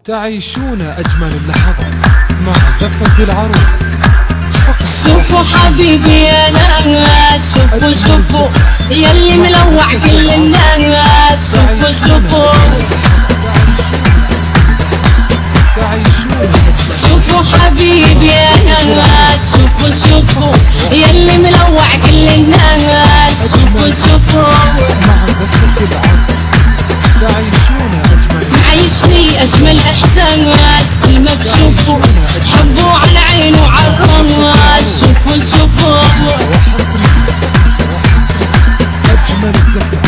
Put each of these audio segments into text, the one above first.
تعيشون أجمل اللحظات مع زفة العروس. شوفوا حبيبي أنا، شوفوا شوفوا يلي ملوع كل الناس. شوفوا شوفوا شوفوا حبيبي أنا، شوفوا شوفوا يلي ملوع كل الناس. شوفوا شوفوا مع زفة العروس تعيشون أجمل، عايشني أجمل إحساس. كل ما تشوفوا تحبوا على العين وعلى الراس. شوفوا شوفوا أجمل زفة،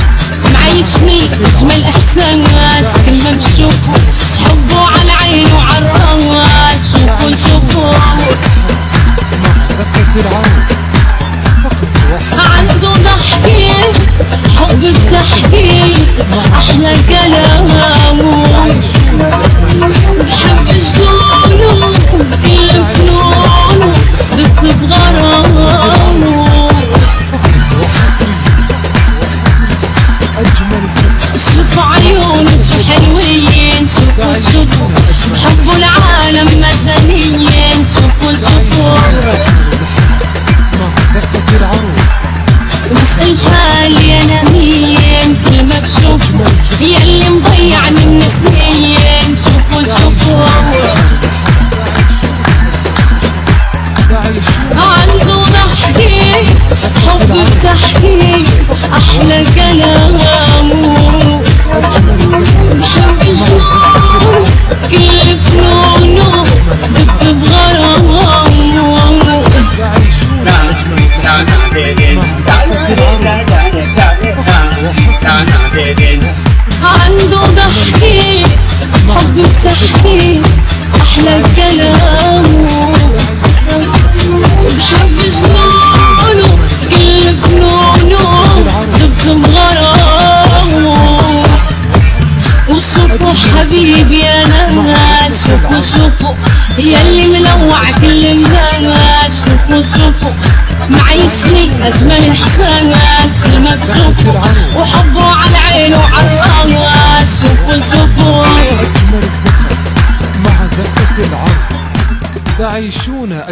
معيشني أجمل إحساس. كل ما تشوفوا تحبوا على العين وعلى الراس. شوفوا شوفوا مع زفة العروس فقط واحد. عنده ضحكي حب بتحكي أحلى كلامه. بحب شلونه كل فنونه ضد بغرامه. أجمل زفة، شوفوا عيونه شو حلوين. شوفوا شوفوا حبوا العالم مجانين. شوفوا شوفوا مع زفة العروس واسأل حالي أنا مين. كل ما بشوفه يلي مضيعني من سنين. شوفوا شوفوا عنده ضحكي حب بتحكي أحلى كلامه. بحب شلونه كل فنونه ضد بغرامه. عنده ضحكي حب بتحكي أحلى كلامه. بحب شلونه كل فنونه ضد بغرامه. وشوفوا حبيبي أنا، شوفوا شوفوا يلي ملوع كل الناس. شوفوا شوفوا معيشني أجمل إحساس. كل ما تشوفوا